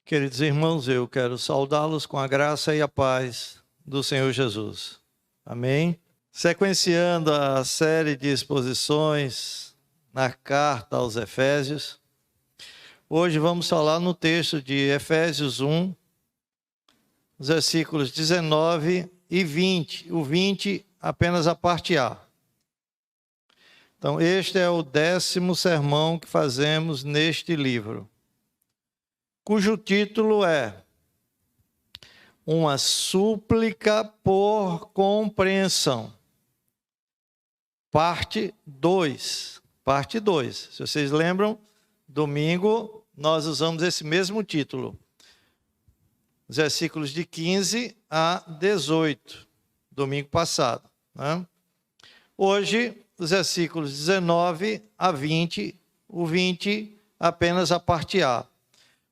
Queridos irmãos, eu quero saudá-los com a graça e a paz do Senhor Jesus. Amém? Sequenciando a série de exposições na carta aos Efésios, hoje vamos falar no texto de Efésios 1, os versículos 19 e 20. O 20 apenas a parte A. Então, este é o 10º sermão que fazemos neste livro, cujo título é Uma Súplica por Compreensão. Parte 2. Parte 2. Se vocês lembram, domingo nós usamos esse mesmo título. Os versículos de 15 a 18, domingo passado, né? Hoje, os versículos 19 a 20, o 20 apenas a parte A.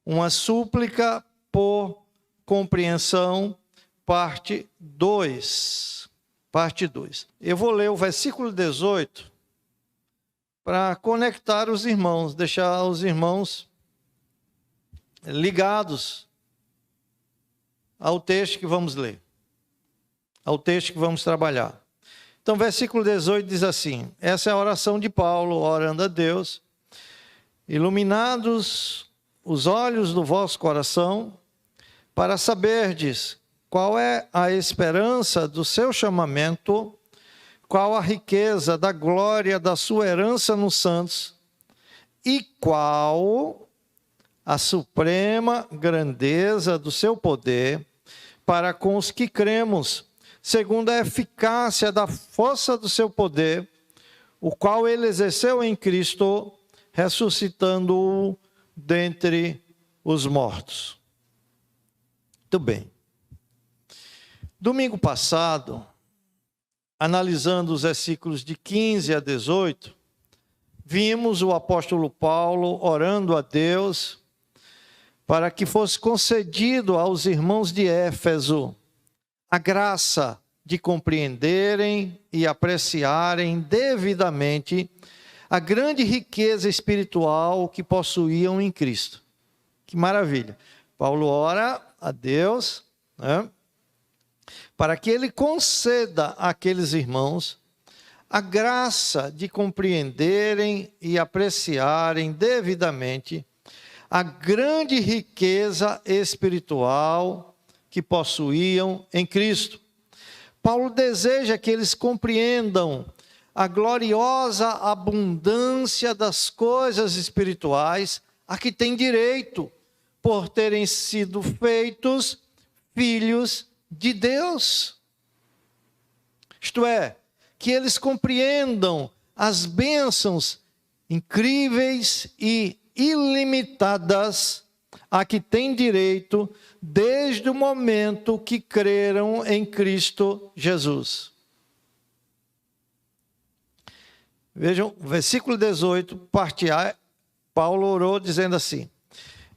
Uma súplica por compreensão, parte 2. Parte 2. Eu vou ler o versículo 18 para conectar os irmãos, deixar os irmãos ligados ao texto que vamos ler, ao texto que vamos trabalhar. Então, versículo 18 diz assim, essa é a oração de Paulo, orando a Deus: iluminados os olhos do vosso coração, para saberdes qual é a esperança do seu chamamento, qual a riqueza da glória da sua herança nos santos, e qual a suprema grandeza do seu poder para com os que cremos, segundo a eficácia da força do seu poder, o qual ele exerceu em Cristo, ressuscitando-o dentre os mortos. Muito bem. Domingo passado, analisando os versículos de 15 a 18, vimos o apóstolo Paulo orando a Deus para que fosse concedido aos irmãos de Éfeso a graça de compreenderem e apreciarem devidamente a grande riqueza espiritual que possuíam em Cristo. Que maravilha! Paulo ora a Deus, né, para que ele conceda àqueles irmãos a graça de compreenderem e apreciarem devidamente a grande riqueza espiritual que possuíam em Cristo. Paulo deseja que eles compreendam a gloriosa abundância das coisas espirituais a que têm direito, por terem sido feitos filhos de Deus. Isto é, que eles compreendam as bênçãos incríveis e ilimitadas a que têm direito desde o momento que creram em Cristo Jesus. Vejam, versículo 18, parte A, Paulo orou dizendo assim: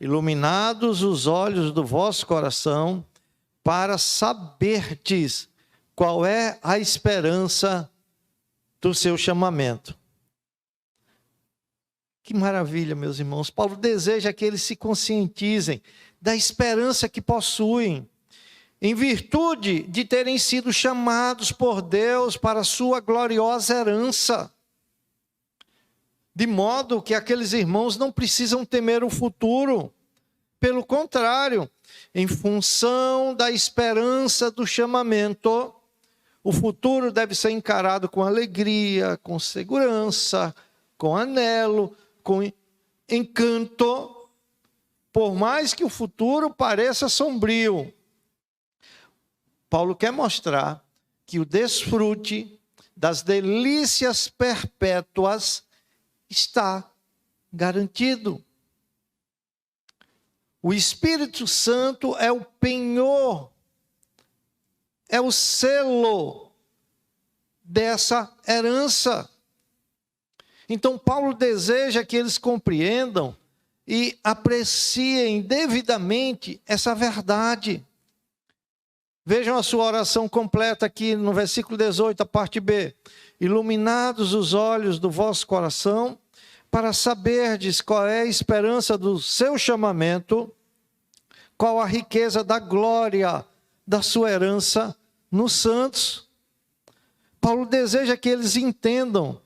iluminados os olhos do vosso coração, para saberdes qual é a esperança do seu chamamento. Que maravilha, meus irmãos. Paulo deseja que eles se conscientizem da esperança que possuem, em virtude de terem sido chamados por Deus para a sua gloriosa herança. De modo que aqueles irmãos não precisam temer o futuro. Pelo contrário, em função da esperança do chamamento, o futuro deve ser encarado com alegria, com segurança, com anelo, com encanto, por mais que o futuro pareça sombrio. Paulo quer mostrar que o desfrute das delícias perpétuas está garantido. O Espírito Santo é o penhor, é o selo dessa herança. Então, Paulo deseja que eles compreendam e apreciem devidamente essa verdade. Vejam a sua oração completa aqui no versículo 18, a parte B. Iluminados os olhos do vosso coração, para saberdes qual é a esperança do seu chamamento, qual a riqueza da glória da sua herança nos santos. Paulo deseja que eles entendam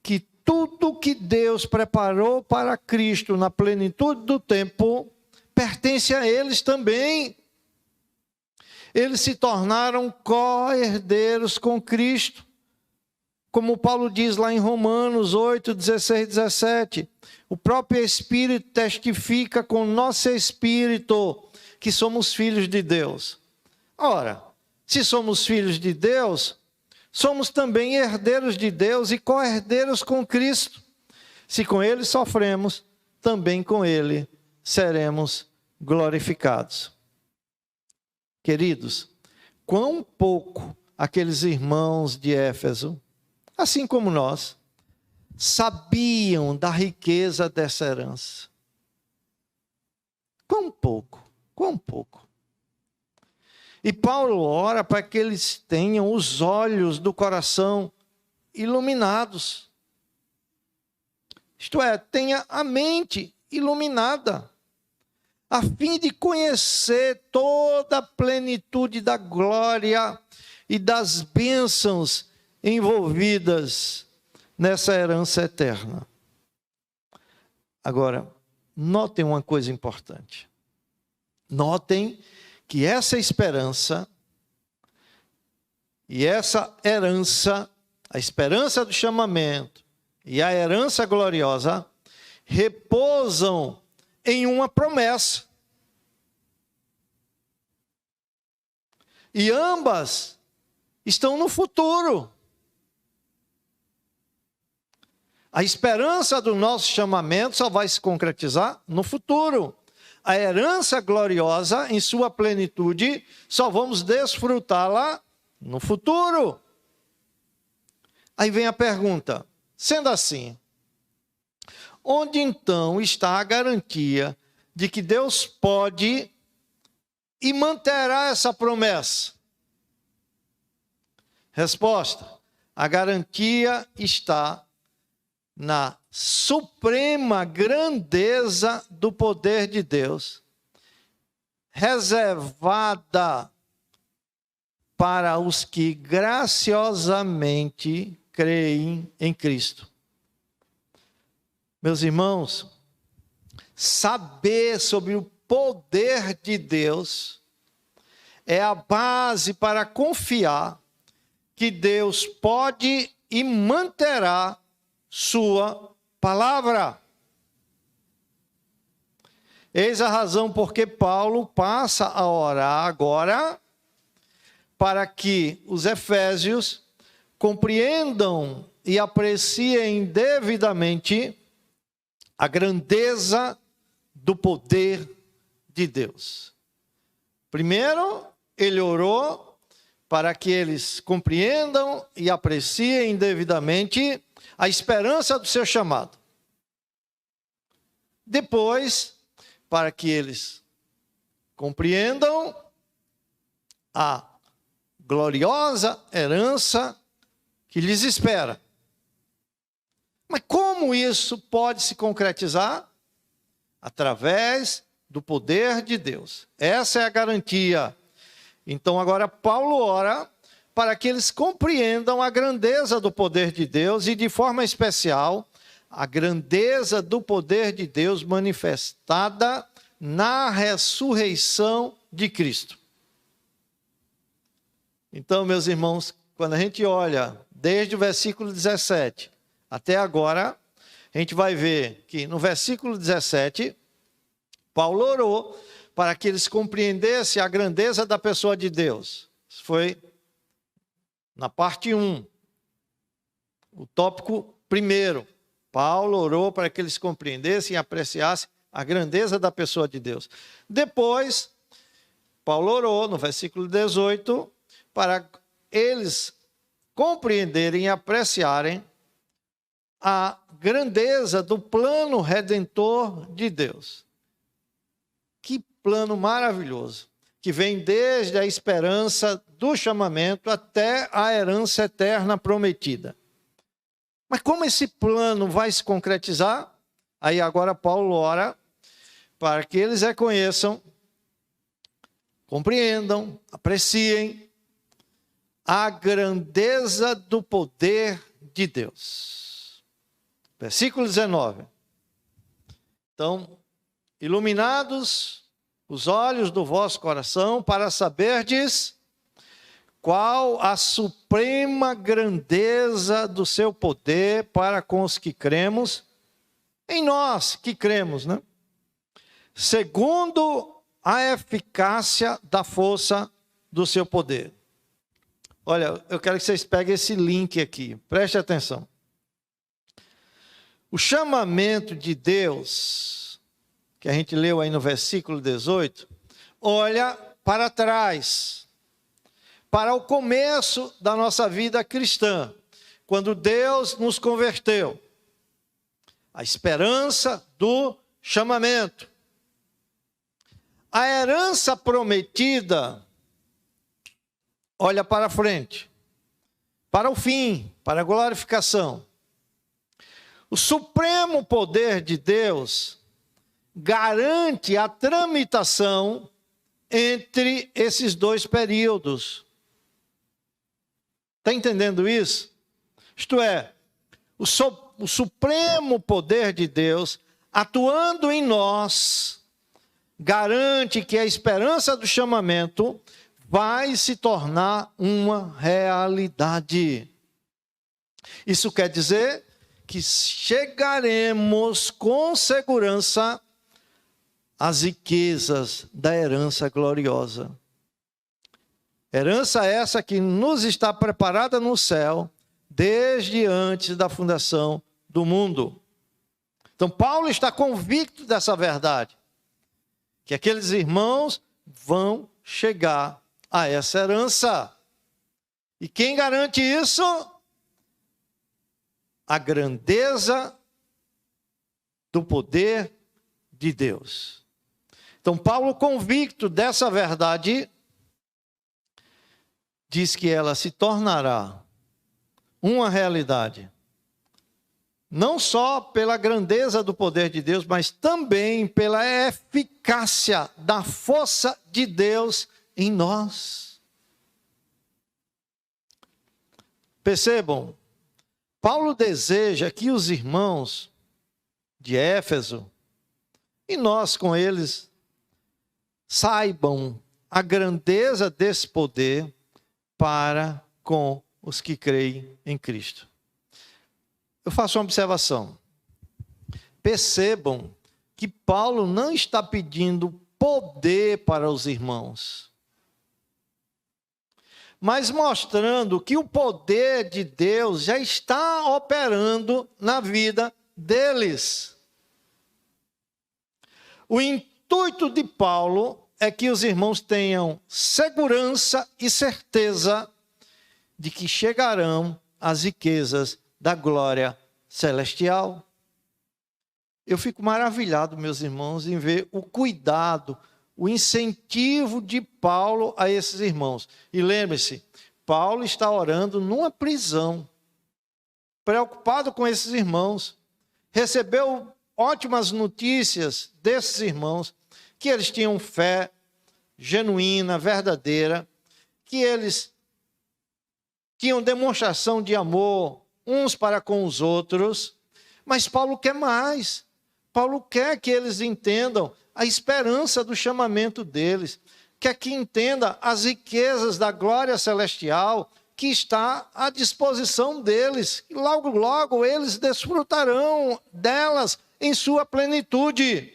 que tudo que Deus preparou para Cristo na plenitude do tempo pertence a eles também. Eles se tornaram co-herdeiros com Cristo. Como Paulo diz lá em Romanos 8, 16 e 17. O próprio Espírito testifica com nosso espírito que somos filhos de Deus. Ora, se somos filhos de Deus, somos também herdeiros de Deus e co-herdeiros com Cristo. Se com Ele sofremos, também com Ele seremos glorificados. Queridos, quão pouco aqueles irmãos de Éfeso, assim como nós, sabiam da riqueza dessa herança. Quão pouco, quão pouco. E Paulo ora para que eles tenham os olhos do coração iluminados. Isto é, tenha a mente iluminada, a fim de conhecer toda a plenitude da glória e das bênçãos envolvidas nessa herança eterna. Agora, notem uma coisa importante. Notem que essa esperança e essa herança, a esperança do chamamento e a herança gloriosa, repousam em uma promessa. E ambas estão no futuro. A esperança do nosso chamamento só vai se concretizar no futuro. A herança gloriosa, em sua plenitude, só vamos desfrutá-la no futuro. Aí vem a pergunta, sendo assim, onde então está a garantia de que Deus pode e manterá essa promessa? Resposta, a garantia está na suprema grandeza do poder de Deus, reservada para os que graciosamente creem em Cristo. Meus irmãos, saber sobre o poder de Deus é a base para confiar que Deus pode e manterá sua palavra. Eis a razão porque Paulo passa a orar agora para que os efésios compreendam e apreciem devidamente a grandeza do poder de Deus. Primeiro, ele orou para que eles compreendam e apreciem devidamente a esperança do seu chamado. Depois, para que eles compreendam a gloriosa herança que lhes espera. Mas como isso pode se concretizar? Através do poder de Deus. Essa é a garantia. Então agora Paulo ora para que eles compreendam a grandeza do poder de Deus e, de forma especial, a grandeza do poder de Deus manifestada na ressurreição de Cristo. Então, meus irmãos, quando a gente olha desde o versículo 17 até agora, a gente vai ver que no versículo 17, Paulo orou para que eles compreendessem a grandeza da pessoa de Deus. Isso foi na parte 1, o tópico 1. Paulo orou para que eles compreendessem e apreciassem a grandeza da pessoa de Deus. Depois, Paulo orou no versículo 18 para eles compreenderem e apreciarem a grandeza do plano redentor de Deus. Que plano maravilhoso, que vem desde a esperança do chamamento até a herança eterna prometida. Mas como esse plano vai se concretizar? Aí agora Paulo ora para que eles reconheçam compreendam, apreciem a grandeza do poder de Deus. Versículo 19. Então, iluminados os olhos do vosso coração, para saberdes qual a suprema grandeza do seu poder para com os que cremos, em nós que cremos, né? Segundo a eficácia da força do seu poder. Olha, eu quero que vocês peguem esse link aqui, preste atenção. O chamamento de Deus, que a gente leu aí no versículo 18, olha para trás, para o começo da nossa vida cristã, quando Deus nos converteu. A esperança do chamamento. A herança prometida olha para frente, para o fim, para a glorificação. O supremo poder de Deus garante a tramitação entre esses dois períodos. Está entendendo isso? Isto é, o supremo poder de Deus, atuando em nós, garante que a esperança do chamamento vai se tornar uma realidade. Isso quer dizer que chegaremos com segurança às riquezas da herança gloriosa. Herança essa que nos está preparada no céu, desde antes da fundação do mundo. Então, Paulo está convicto dessa verdade, que aqueles irmãos vão chegar a essa herança. E quem garante isso? A grandeza do poder de Deus. Então, Paulo, convicto dessa verdade, diz que ela se tornará uma realidade, não só pela grandeza do poder de Deus, mas também pela eficácia da força de Deus em nós. Percebam, Paulo deseja que os irmãos de Éfeso, e nós com eles, saibam a grandeza desse poder para com os que creem em Cristo. Eu faço uma observação. Percebam que Paulo não está pedindo poder para os irmãos, mas mostrando que o poder de Deus já está operando na vida deles. O intuito de Paulo é que os irmãos tenham segurança e certeza de que chegarão às riquezas da glória celestial. Eu fico maravilhado, meus irmãos, em ver o cuidado, o incentivo de Paulo a esses irmãos. E lembre-se, Paulo está orando numa prisão, preocupado com esses irmãos. Recebeu ótimas notícias desses irmãos, que eles tinham fé genuína, verdadeira, que eles tinham demonstração de amor uns para com os outros. Mas Paulo quer mais. Paulo quer que eles entendam a esperança do chamamento deles, quer que entenda as riquezas da glória celestial que está à disposição deles. E logo, logo eles desfrutarão delas em sua plenitude.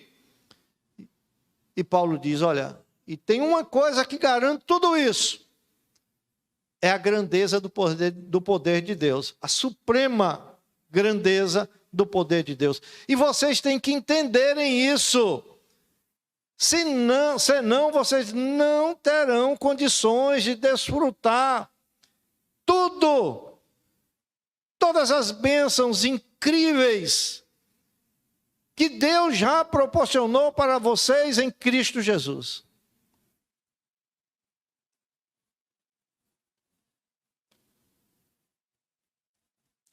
E Paulo diz, olha, e tem uma coisa que garante tudo isso. É a grandeza do poder de Deus, a suprema grandeza do poder de Deus. E vocês têm que entenderem isso. Senão vocês não terão condições de desfrutar tudo, todas as bênçãos incríveis que Deus já proporcionou para vocês em Cristo Jesus.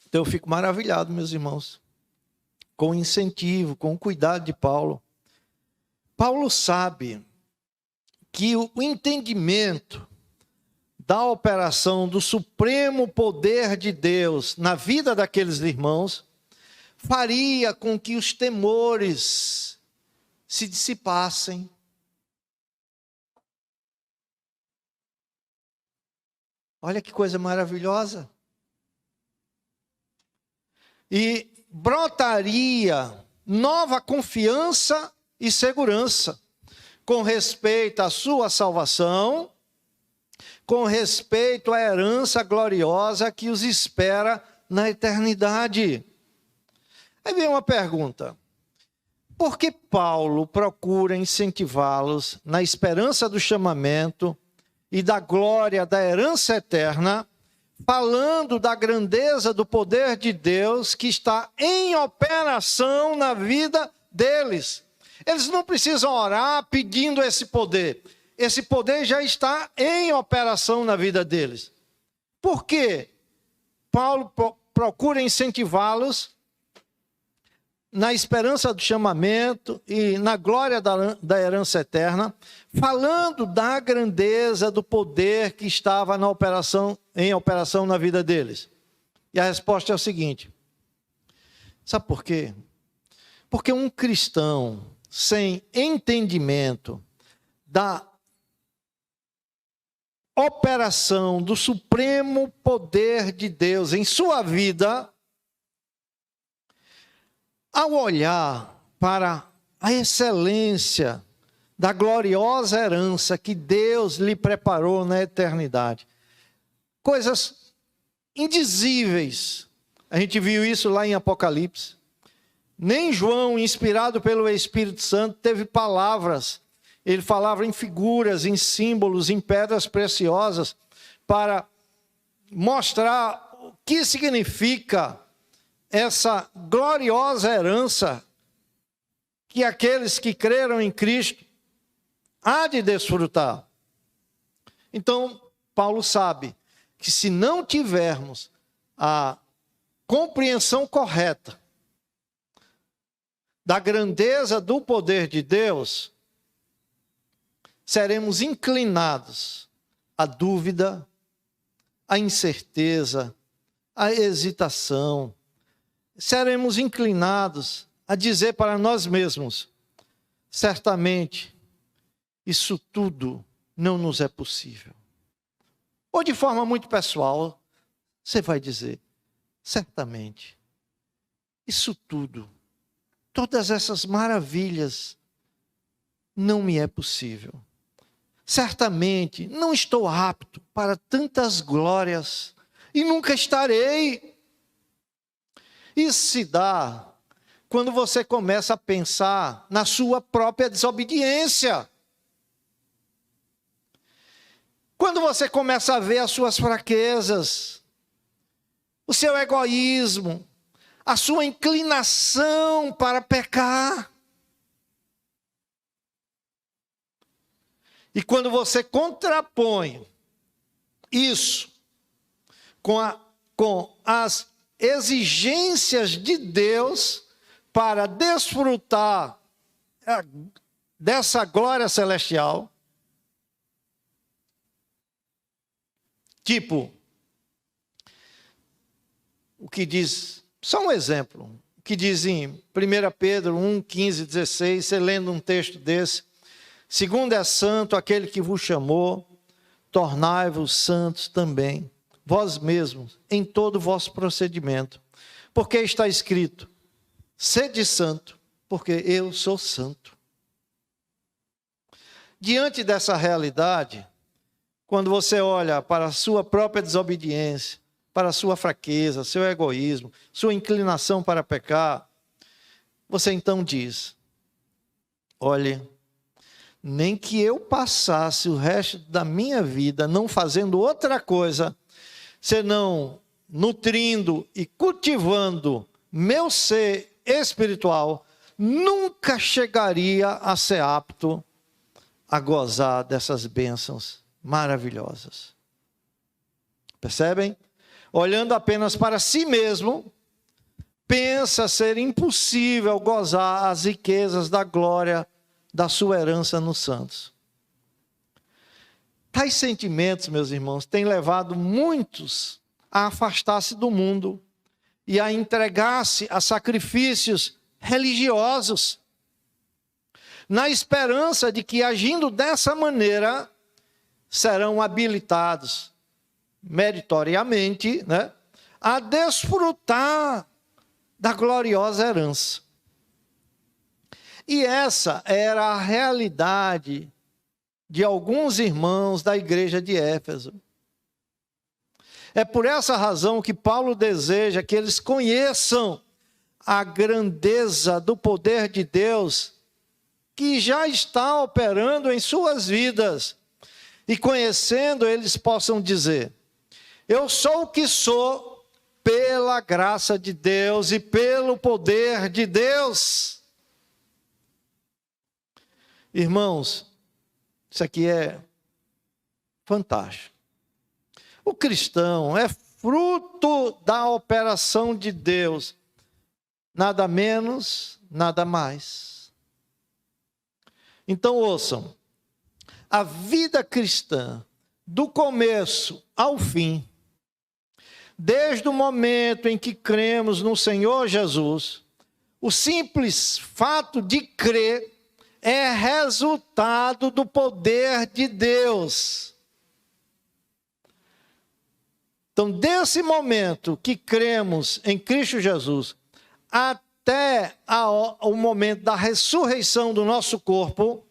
Então eu fico maravilhado, meus irmãos, com o incentivo, com o cuidado de Paulo. Paulo sabe que o entendimento da operação do supremo poder de Deus na vida daqueles irmãos faria com que os temores se dissipassem. Olha que coisa maravilhosa. E brotaria nova confiança e segurança com respeito à sua salvação, com respeito à herança gloriosa que os espera na eternidade. Aí vem uma pergunta: por que Paulo procura incentivá-los na esperança do chamamento e da glória da herança eterna, falando da grandeza do poder de Deus que está em operação na vida deles? Eles não precisam orar pedindo esse poder. Esse poder já está em operação na vida deles. Por quê? Paulo procura incentivá-los na esperança do chamamento e na glória da herança eterna, falando da grandeza do poder que estava em operação na vida deles. E a resposta é o seguinte: sabe por quê? Porque um cristão sem entendimento da operação do supremo poder de Deus em sua vida, ao olhar para a excelência da gloriosa herança que Deus lhe preparou na eternidade, coisas indizíveis, a gente viu isso lá em Apocalipse. Nem João, inspirado pelo Espírito Santo, teve palavras. Ele falava em figuras, em símbolos, em pedras preciosas, para mostrar o que significa essa gloriosa herança que aqueles que creram em Cristo há de desfrutar. Então, Paulo sabe que se não tivermos a compreensão correta da grandeza do poder de Deus, seremos inclinados à dúvida, à incerteza, à hesitação. Seremos inclinados a dizer para nós mesmos: certamente, isso tudo não nos é possível. Ou de forma muito pessoal, você vai dizer: certamente, isso tudo, todas essas maravilhas, não me é possível. Certamente, não estou apto para tantas glórias e nunca estarei. Isso se dá quando você começa a pensar na sua própria desobediência. Quando você começa a ver as suas fraquezas, o seu egoísmo, a sua inclinação para pecar. E quando você contrapõe isso com as exigências de Deus para desfrutar dessa glória celestial, tipo, o que diz, só um exemplo, o que diz em 1 Pedro 1, 15, 16, você lendo um texto desse: segundo é santo aquele que vos chamou, tornai-vos santos também, vós mesmos, em todo o vosso procedimento. Porque está escrito: sede santo, porque eu sou santo. Diante dessa realidade, quando você olha para a sua própria desobediência, para a sua fraqueza, seu egoísmo, sua inclinação para pecar, você então diz: olha, nem que eu passasse o resto da minha vida não fazendo outra coisa, senão nutrindo e cultivando meu ser espiritual, nunca chegaria a ser apto a gozar dessas bênçãos maravilhosas. Percebem? Olhando apenas para si mesmo, pensa ser impossível gozar as riquezas da glória da sua herança nos santos. Tais sentimentos, meus irmãos, têm levado muitos a afastar-se do mundo e a entregar-se a sacrifícios religiosos, na esperança de que, agindo dessa maneira, serão habilitados meritoriamente, a desfrutar da gloriosa herança. E essa era a realidade de alguns irmãos da igreja de Éfeso. É por essa razão que Paulo deseja que eles conheçam a grandeza do poder de Deus que já está operando em suas vidas. E conhecendo, eles possam dizer: eu sou o que sou pela graça de Deus e pelo poder de Deus. Irmãos, isso aqui é fantástico. O cristão é fruto da operação de Deus, nada menos, nada mais. Então ouçam, a vida cristã, do começo ao fim, desde o momento em que cremos no Senhor Jesus, o simples fato de crer é resultado do poder de Deus. Então, desse momento que cremos em Cristo Jesus, até o momento da ressurreição do nosso corpo,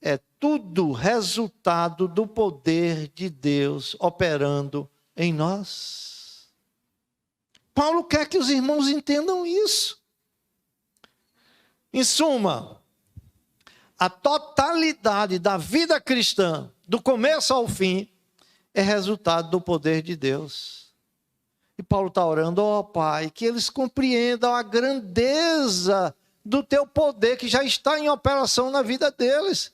é tudo resultado do poder de Deus operando em nós. Paulo quer que os irmãos entendam isso. Em suma, a totalidade da vida cristã, do começo ao fim, é resultado do poder de Deus. E Paulo está orando: ó Pai, que eles compreendam a grandeza do teu poder que já está em operação na vida deles.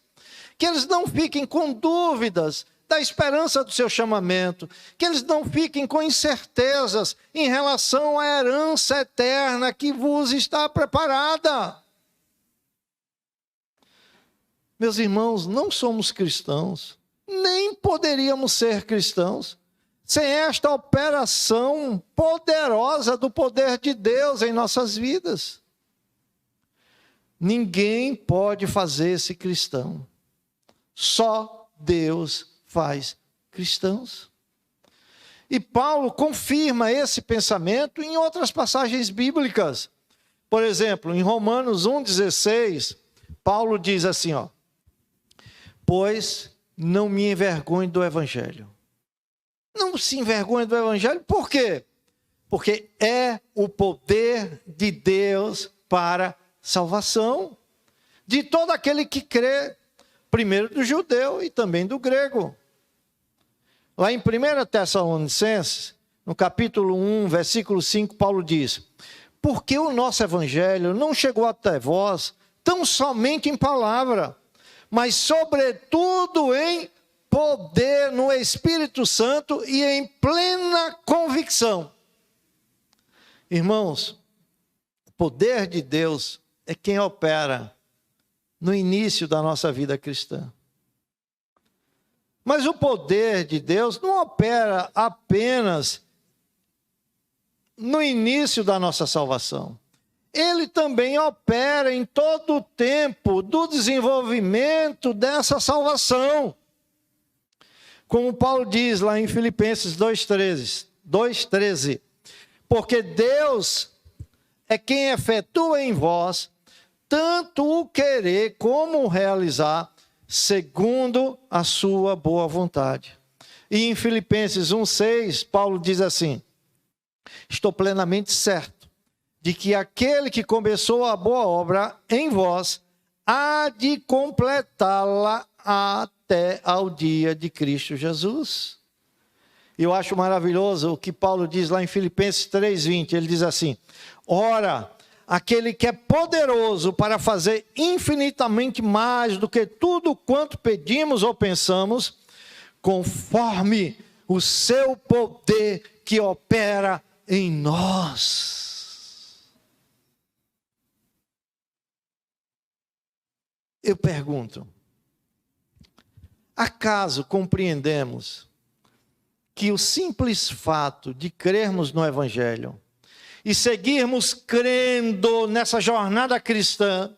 Que eles não fiquem com dúvidas da esperança do seu chamamento, que eles não fiquem com incertezas em relação à herança eterna que vos está preparada. Meus irmãos, não somos cristãos, nem poderíamos ser cristãos, sem esta operação poderosa do poder de Deus em nossas vidas. Ninguém pode fazer-se cristão. Só Deus faz cristãos. E Paulo confirma esse pensamento em outras passagens bíblicas. Por exemplo, em Romanos 1,16, Paulo diz assim, pois não me envergonhe do evangelho. Não se envergonhe do evangelho, por quê? Porque é o poder de Deus para salvação de todo aquele que crê, primeiro do judeu e também do grego. Lá em 1 Tessalonicenses, no capítulo 1, versículo 5, Paulo diz: porque o nosso evangelho não chegou até vós tão somente em palavra, mas sobretudo em poder no Espírito Santo e em plena convicção. Irmãos, o poder de Deus é quem opera no início da nossa vida cristã. Mas o poder de Deus não opera apenas no início da nossa salvação. Ele também opera em todo o tempo do desenvolvimento dessa salvação. Como Paulo diz lá em Filipenses 2,13, porque Deus é quem efetua em vós tanto o querer como o realizar, segundo a sua boa vontade. E em Filipenses 1,6, Paulo diz assim: estou plenamente certo de que aquele que começou a boa obra em vós há de completá-la até ao dia de Cristo Jesus. Eu acho maravilhoso o que Paulo diz lá em Filipenses 3,20. Ele diz assim: ora, aquele que é poderoso para fazer infinitamente mais do que tudo quanto pedimos ou pensamos, conforme o seu poder que opera em nós. Eu pergunto, Acaso compreendemos que o simples fato de crermos no Evangelho e seguirmos crendo nessa jornada cristã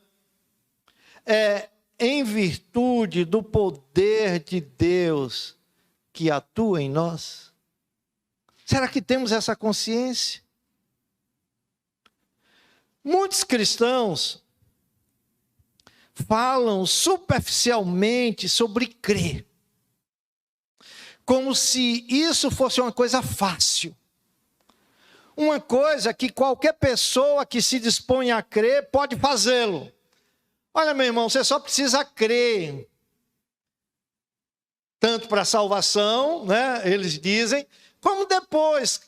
é em virtude do poder de Deus que atua em nós? Será que temos essa consciência? Muitos cristãos falam superficialmente sobre crer, como se isso fosse uma coisa fácil. Uma coisa que qualquer pessoa que se dispõe a crer pode fazê-lo. Olha, meu irmão, você só precisa crer. Tanto para a salvação, né, eles dizem, como depois,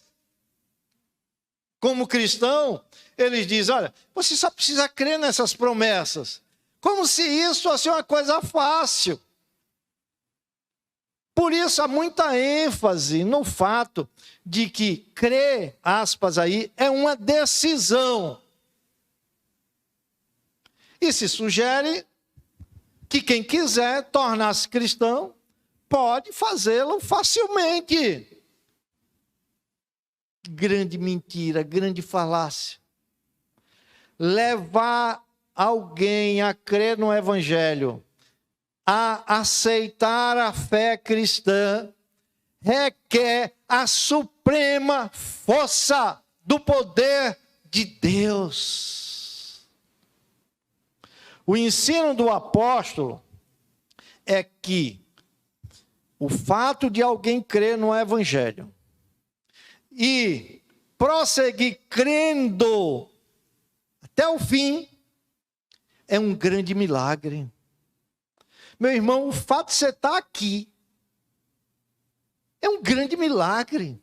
como cristão, eles dizem, olha, você só precisa crer nessas promessas. Como se isso fosse uma coisa fácil. Por isso há muita ênfase no fato de que crer, aspas aí, é uma decisão. E se sugere que quem quiser tornar-se cristão pode fazê-lo facilmente. Grande mentira, grande falácia. Levar alguém a crer no Evangelho, a aceitar a fé cristã, requer a suprema força do poder de Deus. O ensino do apóstolo é que o fato de alguém crer no Evangelho e prosseguir crendo até o fim é um grande milagre. Meu irmão, o fato de você estar aqui é um grande milagre,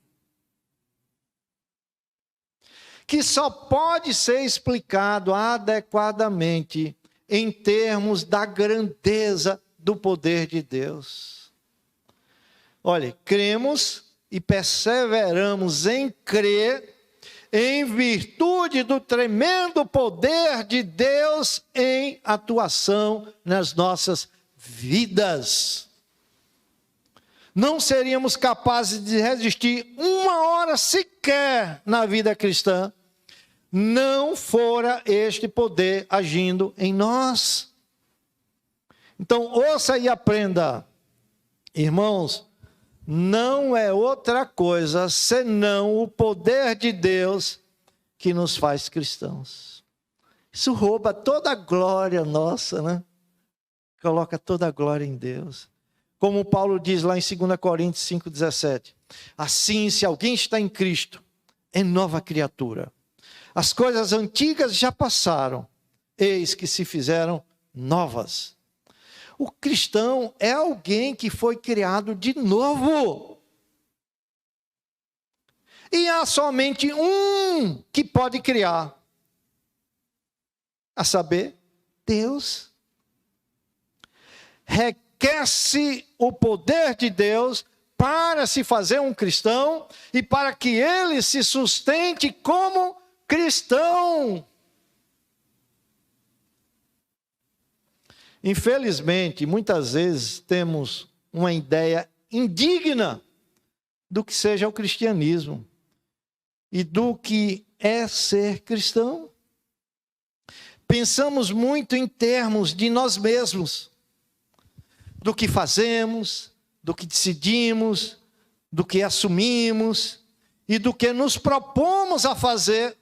que só pode ser explicado adequadamente em termos da grandeza do poder de Deus. Olha, cremos e perseveramos em crer em virtude do tremendo poder de Deus em atuação nas nossas vidas. Não seríamos capazes de resistir uma hora sequer na vida cristã, não fora este poder agindo em nós. Então, ouça e aprenda, irmãos, não é outra coisa senão o poder de Deus que nos faz cristãos. Isso rouba toda a glória nossa, né? Coloca toda a glória em Deus. Como Paulo diz lá em 2 Coríntios 5,17. Assim, se alguém está em Cristo, é nova criatura. As coisas antigas já passaram, eis que se fizeram novas. O cristão é alguém que foi criado de novo. E há somente um que pode criar, a saber, Deus. Requer-se o poder de Deus para se fazer um cristão e para que ele se sustente como cristão. Infelizmente, muitas vezes temos uma ideia indigna do que seja o cristianismo e do que é ser cristão. Pensamos muito em termos de nós mesmos, do que fazemos, do que decidimos, do que assumimos e do que nos propomos a fazer.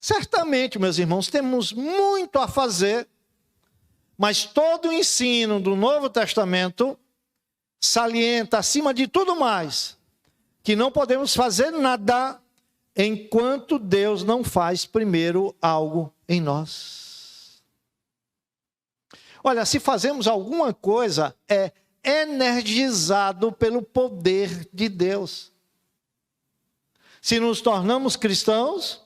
Certamente, meus irmãos, temos muito a fazer, mas todo o ensino do Novo Testamento salienta, acima de tudo mais, que não podemos fazer nada enquanto Deus não faz primeiro algo em nós. Olha, se fazemos alguma coisa, é energizado pelo poder de Deus. Se nos tornamos cristãos,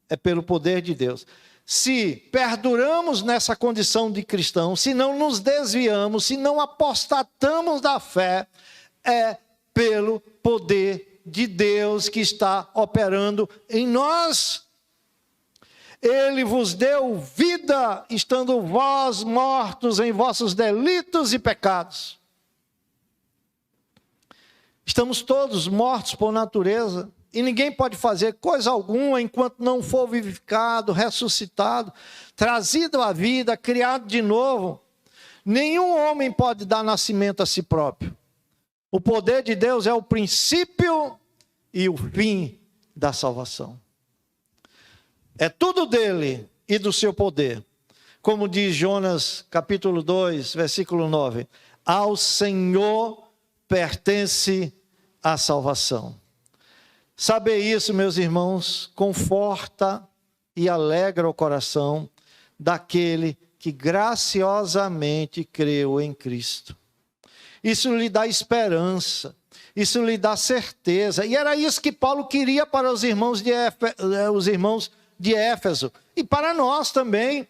é pelo poder de Deus. Se perduramos nessa condição de cristão, se não nos desviamos, se não apostatamos da fé, é pelo poder de Deus que está operando em nós. Ele vos deu vida, estando vós mortos em vossos delitos e pecados. Estamos todos mortos por natureza, e ninguém pode fazer coisa alguma enquanto não for vivificado, ressuscitado, trazido à vida, criado de novo. Nenhum homem pode dar nascimento a si próprio. O poder de Deus é o princípio e o fim da salvação. É tudo dele e do seu poder. Como diz Jonas, capítulo 2, versículo 9. Ao Senhor pertence a salvação. Saber isso, meus irmãos, conforta e alegra o coração daquele que graciosamente creu em Cristo. Isso lhe dá esperança, isso lhe dá certeza. E era isso que Paulo queria para os irmãos de Éfeso, e para nós também.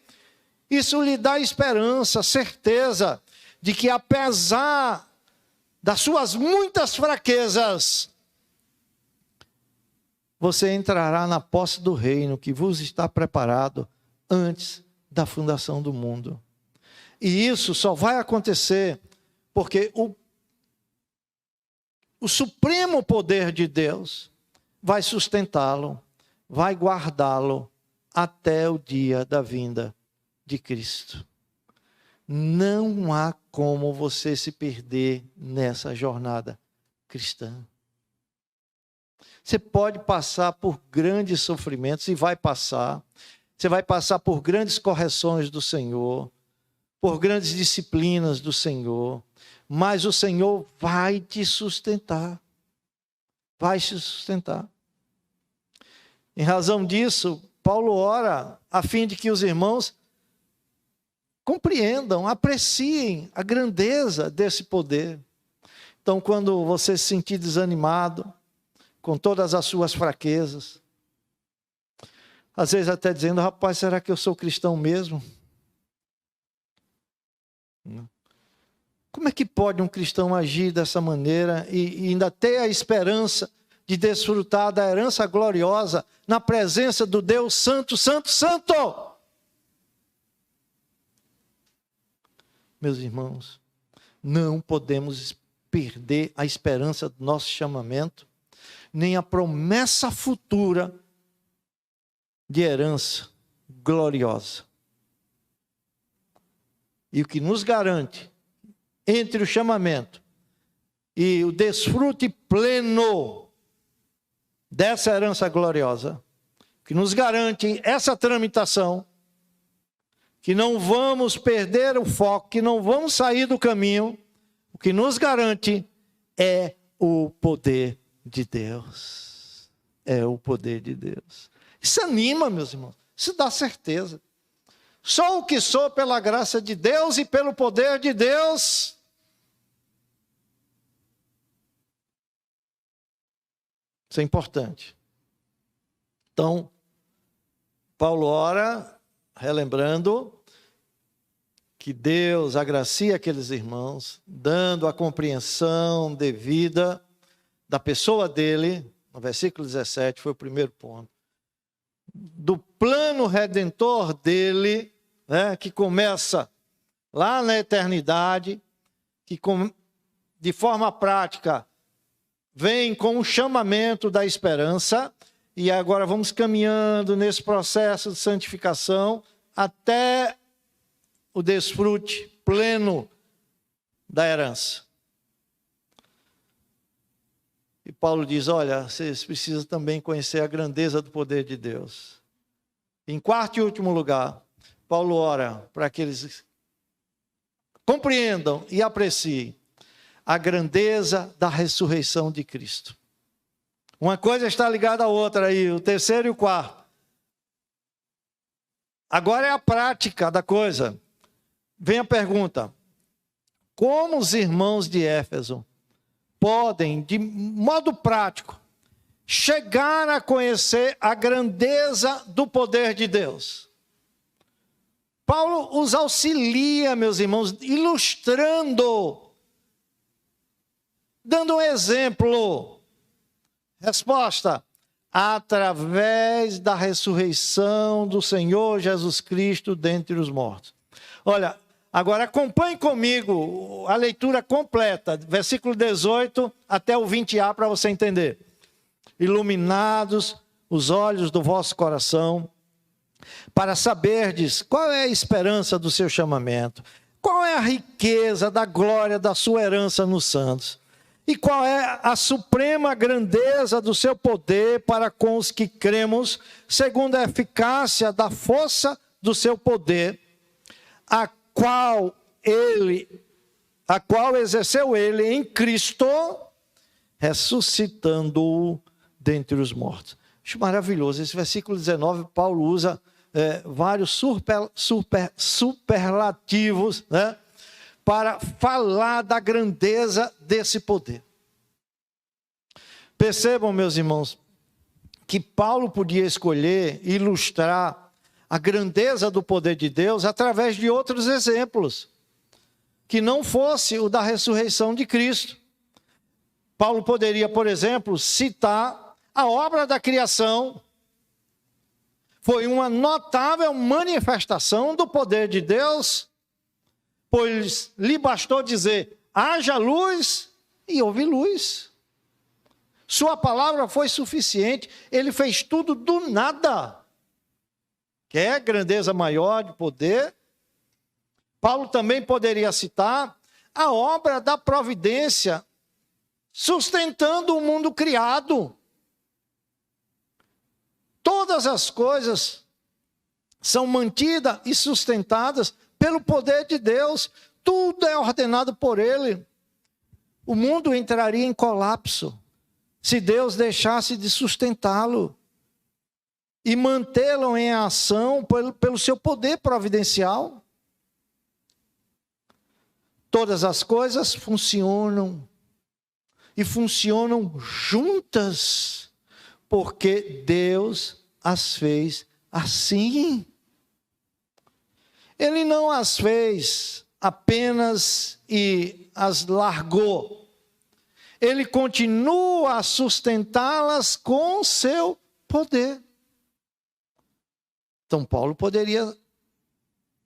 Isso lhe dá esperança, certeza de que apesar das suas muitas fraquezas, você entrará na posse do reino que vos está preparado antes da fundação do mundo. E isso só vai acontecer porque o supremo poder de Deus vai sustentá-lo, vai guardá-lo até o dia da vinda de Cristo. Não há como você se perder nessa jornada cristã. Você pode passar por grandes sofrimentos, e vai passar. Você vai passar por grandes correções do Senhor, por grandes disciplinas do Senhor, mas o Senhor vai te sustentar. Vai te sustentar. Em razão disso, Paulo ora a fim de que os irmãos compreendam, apreciem a grandeza desse poder. Então, quando você se sentir desanimado, com todas as suas fraquezas, às vezes até dizendo, rapaz, será que eu sou cristão mesmo? Como é que pode um cristão agir dessa maneira e ainda ter a esperança de desfrutar da herança gloriosa na presença do Deus Santo, Santo, Santo? Meus irmãos, não podemos perder a esperança do nosso chamamento, nem a promessa futura de herança gloriosa. E o que nos garante, entre o chamamento e o desfrute pleno dessa herança gloriosa, que nos garante essa tramitação, que não vamos perder o foco, que não vamos sair do caminho, o que nos garante é o poder de Deus. É o poder de Deus. Isso anima, meus irmãos. Isso dá certeza. Sou o que sou pela graça de Deus e pelo poder de Deus. Isso é importante. Então, Paulo ora, relembrando que Deus agracia aqueles irmãos, dando a compreensão devida da pessoa dele, no versículo 17, foi o primeiro ponto, do plano redentor dele, né, que começa lá na eternidade, que de forma prática vem com o chamamento da esperança, e agora vamos caminhando nesse processo de santificação até o desfrute pleno da herança. E Paulo diz, olha, vocês precisam também conhecer a grandeza do poder de Deus. Em quarto e último lugar, Paulo ora para que eles compreendam e apreciem a grandeza da ressurreição de Cristo. Uma coisa está ligada à outra aí, o terceiro e o quarto. Agora é a prática da coisa. Vem a pergunta: como os irmãos de Éfeso podem, de modo prático, chegar a conhecer a grandeza do poder de Deus? Paulo os auxilia, meus irmãos, ilustrando, dando um exemplo. Resposta: através da ressurreição do Senhor Jesus Cristo dentre os mortos. Olha, agora acompanhe comigo a leitura completa, versículo 18 até o 20a, para você entender. Iluminados os olhos do vosso coração, para saberdes qual é a esperança do seu chamamento, qual é a riqueza da glória da sua herança nos santos, e qual é a suprema grandeza do seu poder para com os que cremos, segundo a eficácia da força do seu poder, a qual exerceu ele em Cristo, ressuscitando-o dentre os mortos. Acho maravilhoso. Esse versículo 19, Paulo usa vários superlativos, né, para falar da grandeza desse poder. Percebam, meus irmãos, que Paulo podia escolher ilustrar a grandeza do poder de Deus através de outros exemplos, que não fosse o da ressurreição de Cristo. Paulo poderia, por exemplo, citar a obra da criação. Foi uma notável manifestação do poder de Deus, pois lhe bastou dizer, haja luz, e houve luz. Sua palavra foi suficiente, ele fez tudo do nada. Quer grandeza maior de poder? Paulo também poderia citar a obra da providência, sustentando o mundo criado. Todas as coisas são mantidas e sustentadas pelo poder de Deus. Tudo é ordenado por Ele. O mundo entraria em colapso se Deus deixasse de sustentá-lo e mantê-lo em ação pelo seu poder providencial. Todas as coisas funcionam e funcionam juntas, porque Deus as fez assim. Ele não as fez apenas e as largou. Ele continua a sustentá-las com seu poder. Então, Paulo poderia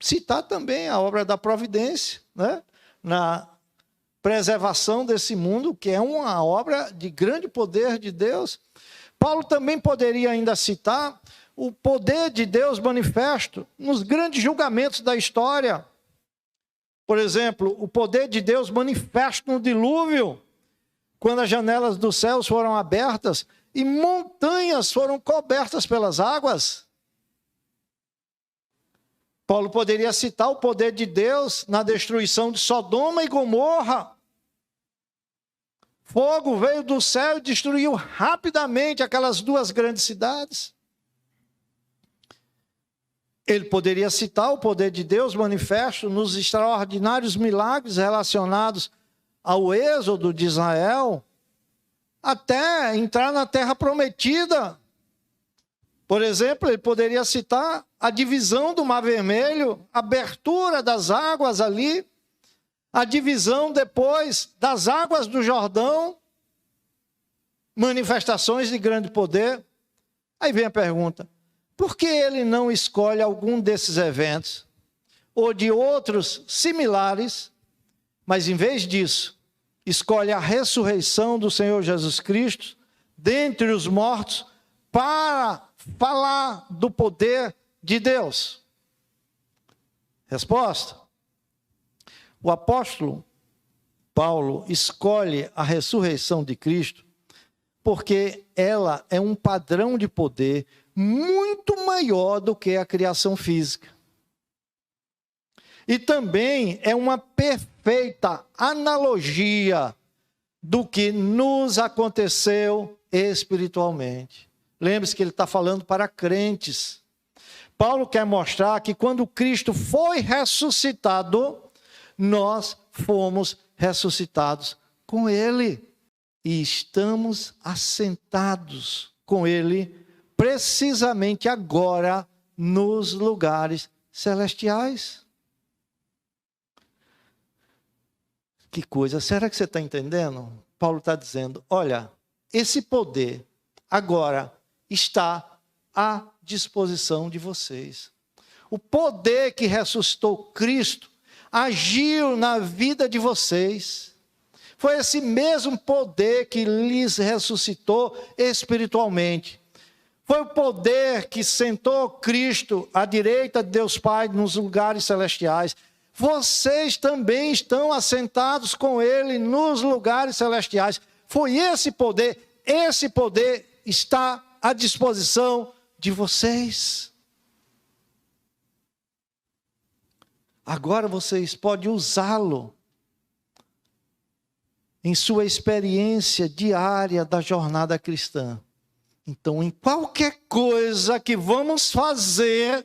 citar também a obra da providência, né, na preservação desse mundo, que é uma obra de grande poder de Deus. Paulo também poderia ainda citar o poder de Deus manifesto nos grandes julgamentos da história. Por exemplo, o poder de Deus manifesto no dilúvio, quando as janelas dos céus foram abertas e montanhas foram cobertas pelas águas. Paulo poderia citar o poder de Deus na destruição de Sodoma e Gomorra. Fogo veio do céu e destruiu rapidamente aquelas duas grandes cidades. Ele poderia citar o poder de Deus manifesto nos extraordinários milagres relacionados ao êxodo de Israel, até entrar na terra prometida. Por exemplo, ele poderia citar a divisão do Mar Vermelho, a abertura das águas ali, a divisão depois das águas do Jordão, manifestações de grande poder. Aí vem a pergunta, por que ele não escolhe algum desses eventos, ou de outros similares, mas em vez disso, escolhe a ressurreição do Senhor Jesus Cristo dentre os mortos para falar do poder de Deus? Resposta: o apóstolo Paulo escolhe a ressurreição de Cristo porque ela é um padrão de poder muito maior do que a criação física. E também é uma perfeita analogia do que nos aconteceu espiritualmente. Lembre-se que ele está falando para crentes. Paulo quer mostrar que quando Cristo foi ressuscitado, nós fomos ressuscitados com Ele. E estamos assentados com Ele, precisamente agora, nos lugares celestiais. Que coisa, será que você está entendendo? Paulo está dizendo, olha, esse poder agora está à disposição de vocês. O poder que ressuscitou Cristo agiu na vida de vocês. Foi esse mesmo poder que lhes ressuscitou espiritualmente. Foi o poder que sentou Cristo à direita de Deus Pai nos lugares celestiais. Vocês também estão assentados com Ele nos lugares celestiais. Foi esse poder está à disposição de vocês. Agora vocês podem usá-lo em sua experiência diária da jornada cristã. Então, em qualquer coisa que vamos fazer,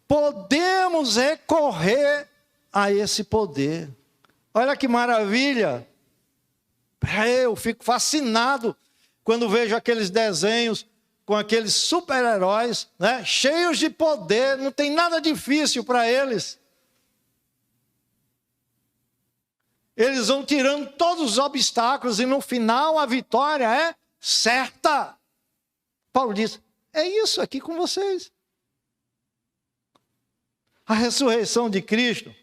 podemos recorrer a esse poder. Olha que maravilha! Eu fico fascinado quando vejo aqueles desenhos com aqueles super-heróis, né, cheios de poder, não tem nada difícil para eles. Eles vão tirando todos os obstáculos e no final a vitória é certa. Paulo diz, é isso aqui com vocês. A ressurreição de Cristo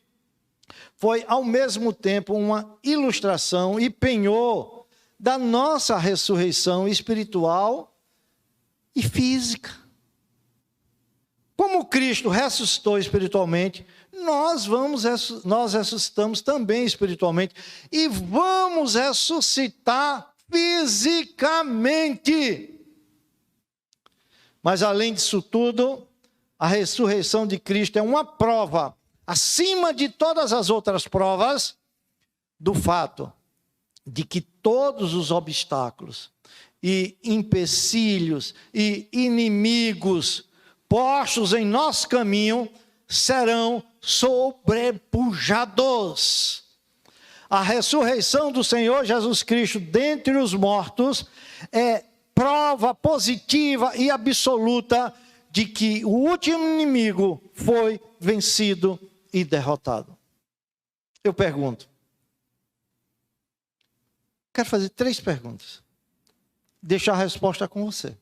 foi ao mesmo tempo uma ilustração e penhor da nossa ressurreição espiritual e física. Como Cristo ressuscitou espiritualmente, nós ressuscitamos também espiritualmente e vamos ressuscitar fisicamente. Mas além disso tudo, a ressurreição de Cristo é uma prova, acima de todas as outras provas, do fato de que todos os obstáculos e empecilhos e inimigos postos em nosso caminho serão sobrepujados. A ressurreição do Senhor Jesus Cristo dentre os mortos é prova positiva e absoluta de que o último inimigo foi vencido e derrotado. Eu pergunto. Quero fazer 3 perguntas. Deixar a resposta com você.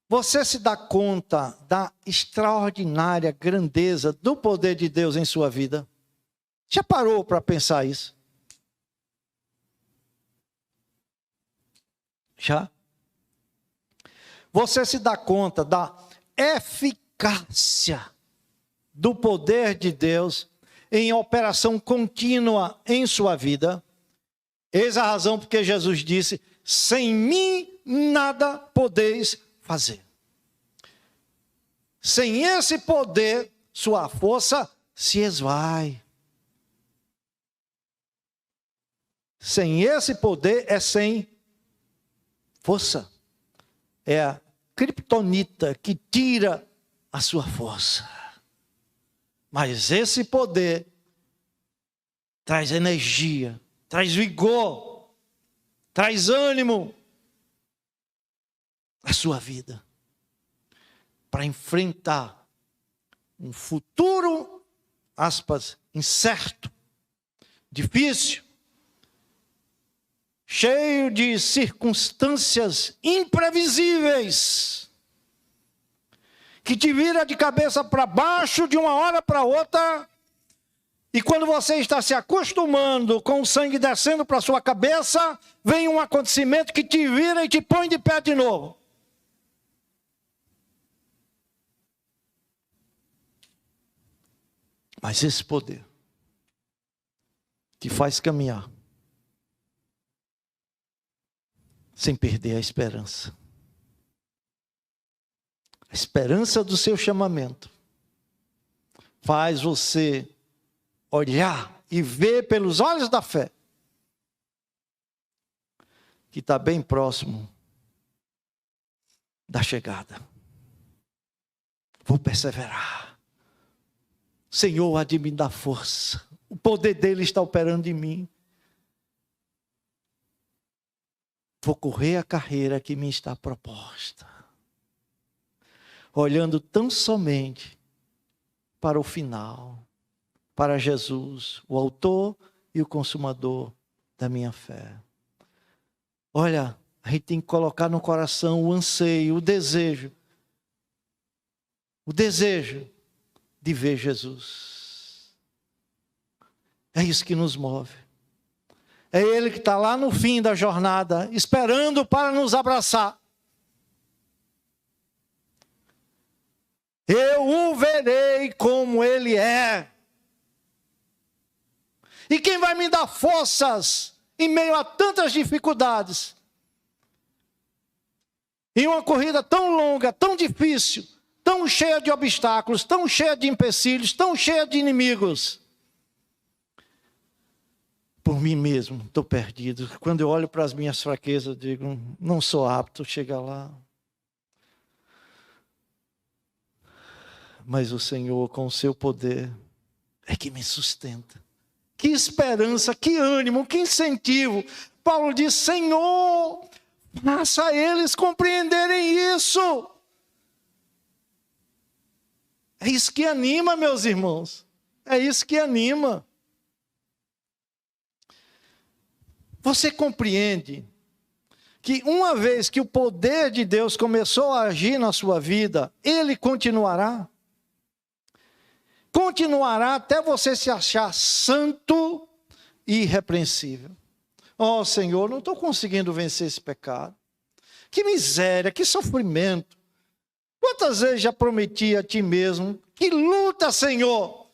Você se dá conta da extraordinária grandeza do poder de Deus em sua vida? Já parou para pensar isso? Já? Você se dá conta da eficácia do poder de Deus em operação contínua em sua vida? Eis a razão porque Jesus disse, sem mim nada podeis fazer. Sem esse poder, sua força se esvai. Sem esse poder é sem força. É a criptonita que tira a sua força. Mas esse poder traz energia, traz vigor, traz ânimo à sua vida para enfrentar um futuro, aspas, incerto, difícil, cheio de circunstâncias imprevisíveis, que te vira de cabeça para baixo de uma hora para outra, e quando você está se acostumando com o sangue descendo para sua cabeça, vem um acontecimento que te vira e te põe de pé de novo. Mas esse poder te faz caminhar sem perder a esperança. A esperança do seu chamamento faz você olhar e ver pelos olhos da fé que está bem próximo da chegada. Vou perseverar. Senhor, há de me dar força. O poder dele está operando em mim. Vou correr a carreira que me está proposta. Olhando tão somente para o final, para Jesus, o autor e o consumador da minha fé. Olha, A gente tem que colocar no coração o anseio, o desejo de ver Jesus. É isso que nos move. É Ele que está lá no fim da jornada, esperando para nos abraçar. Eu o verei como Ele é. E quem vai me dar forças em meio a tantas dificuldades? Em uma corrida tão longa, tão difícil, tão cheia de obstáculos, tão cheia de empecilhos, tão cheia de inimigos. Por mim mesmo, estou perdido. Quando eu olho para as minhas fraquezas, eu digo, não sou apto a chegar lá. Mas o Senhor, com o seu poder, é que me sustenta. Que esperança, que ânimo, que incentivo. Paulo diz, Senhor, faça eles compreenderem isso. É isso que anima, meus irmãos. É isso que anima. Você compreende que uma vez que o poder de Deus começou a agir na sua vida, Ele continuará? Continuará até você se achar santo e irrepreensível. Oh, Senhor, não estou conseguindo vencer esse pecado. Que miséria, que sofrimento. Quantas vezes já prometi a Ti mesmo, que luta, Senhor.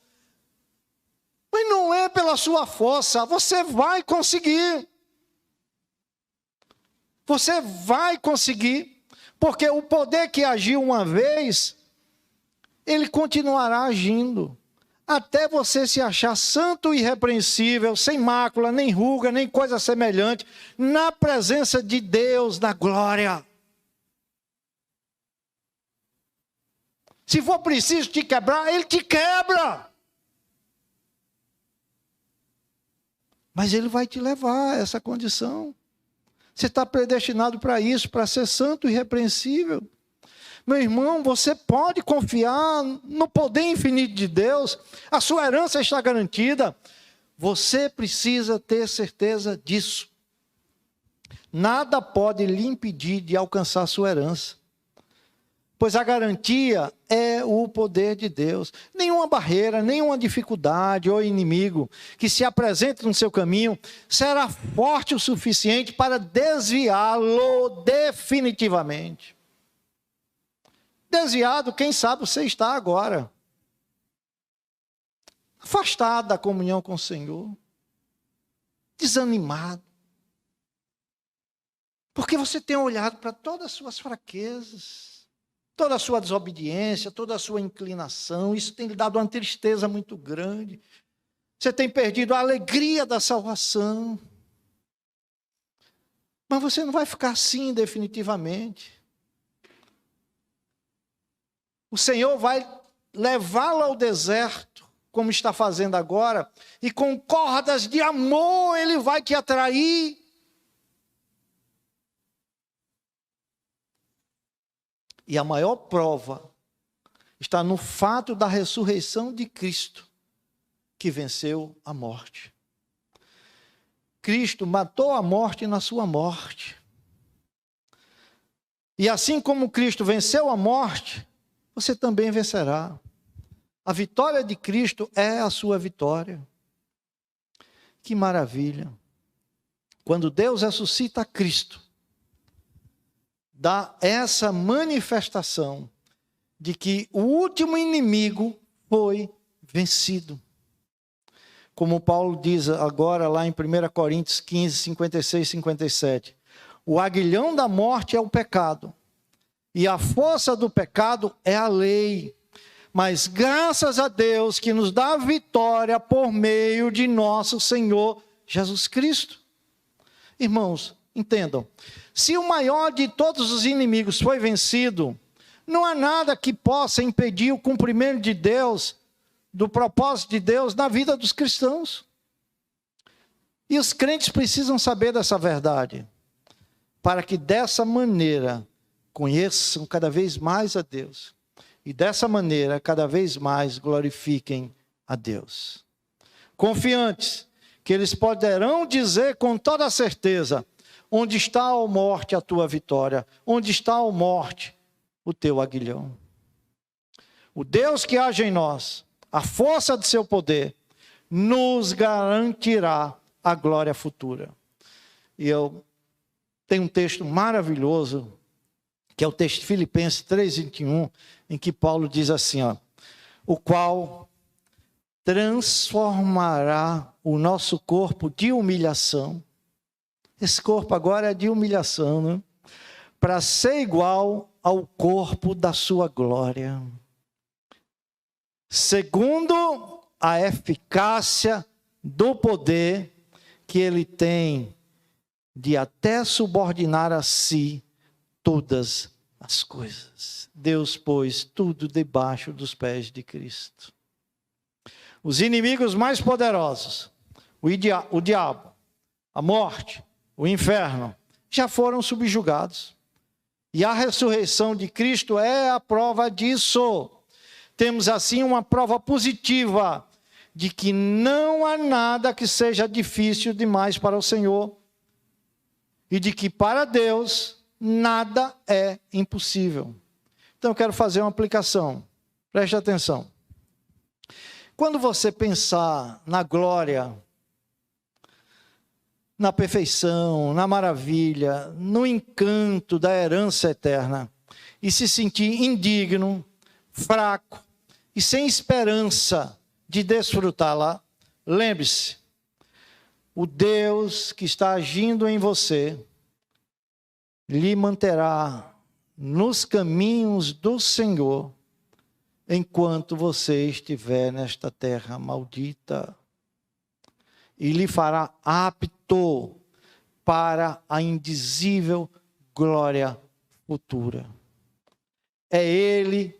Mas não é pela sua força, você vai conseguir. Você vai conseguir, porque o poder que agiu uma vez, ele continuará agindo, até você se achar santo e irrepreensível, sem mácula, nem ruga, nem coisa semelhante, na presença de Deus, na glória. Se for preciso te quebrar, Ele te quebra. Mas Ele vai te levar a essa condição. Você está predestinado para isso, para ser santo e irrepreensível. Meu irmão, você pode confiar no poder infinito de Deus. A sua herança está garantida. Você precisa ter certeza disso. Nada pode lhe impedir de alcançar a sua herança. Pois a garantia é o poder de Deus. Nenhuma barreira, nenhuma dificuldade ou inimigo que se apresente no seu caminho será forte o suficiente para desviá-lo definitivamente. Desviado, quem sabe você está agora. Afastado da comunhão com o Senhor. Desanimado. Porque você tem olhado para todas as suas fraquezas. Toda a sua desobediência, toda a sua inclinação, isso tem lhe dado uma tristeza muito grande. Você tem perdido a alegria da salvação. Mas você não vai ficar assim definitivamente. O Senhor vai levá-lo ao deserto, como está fazendo agora, e com cordas de amor Ele vai te atrair. E a maior prova está no fato da ressurreição de Cristo, que venceu a morte. Cristo matou a morte na sua morte. E assim como Cristo venceu a morte, você também vencerá. A vitória de Cristo é a sua vitória. Que maravilha! Quando Deus ressuscita Cristo, dá essa manifestação de que o último inimigo foi vencido. Como Paulo diz agora lá em 1 Coríntios 15, 56 e 57. O aguilhão da morte é o pecado, e a força do pecado é a lei. Mas graças a Deus que nos dá vitória por meio de nosso Senhor Jesus Cristo. Irmãos, entendam. Se o maior de todos os inimigos foi vencido, não há nada que possa impedir o cumprimento de Deus, do propósito de Deus na vida dos cristãos. E os crentes precisam saber dessa verdade, para que dessa maneira conheçam cada vez mais a Deus. E dessa maneira cada vez mais glorifiquem a Deus. Confiantes que eles poderão dizer com toda certeza: Onde está, ó morte, a tua vitória? Onde está, ó morte, o teu aguilhão? O Deus que age em nós, a força de seu poder, nos garantirá a glória futura. E eu tenho um texto maravilhoso, que é o texto de Filipenses 3:21, em que Paulo diz assim, ó, o qual transformará o nosso corpo de humilhação. Esse corpo agora é de humilhação, né? Para ser igual ao corpo da sua glória. Segundo a eficácia do poder que ele tem de até subordinar a si todas as coisas. Deus pôs tudo debaixo dos pés de Cristo. Os inimigos mais poderosos, o diabo, a morte, o inferno, já foram subjugados. E a ressurreição de Cristo é a prova disso. Temos assim uma prova positiva de que não há nada que seja difícil demais para o Senhor. E de que para Deus nada é impossível. Então eu quero fazer uma aplicação. Preste atenção. Quando você pensar na glória, na perfeição, na maravilha, no encanto da herança eterna, e se sentir indigno, fraco e sem esperança de desfrutá-la, lembre-se, o Deus que está agindo em você lhe manterá nos caminhos do Senhor enquanto você estiver nesta terra maldita, e lhe fará apto para a indizível glória futura. É Ele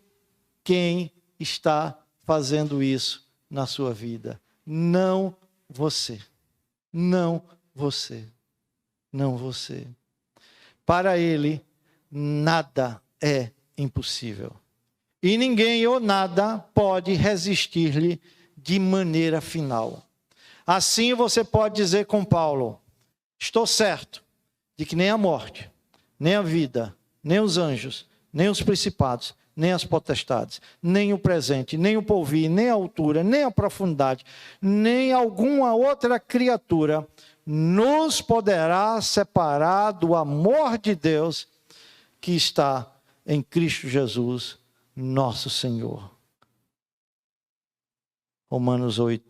quem está fazendo isso na sua vida, não você. Não você. Não você. Para Ele, nada é impossível. E ninguém ou nada pode resistir-lhe de maneira final. Assim você pode dizer com Paulo, estou certo de que nem a morte, nem a vida, nem os anjos, nem os principados, nem as potestades, nem o presente, nem o porvir, nem a altura, nem a profundidade, nem alguma outra criatura nos poderá separar do amor de Deus que está em Cristo Jesus, nosso Senhor. Romanos 8,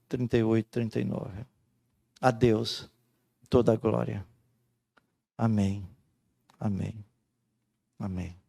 38, 39. A Deus toda a glória. Amém. Amém. Amém.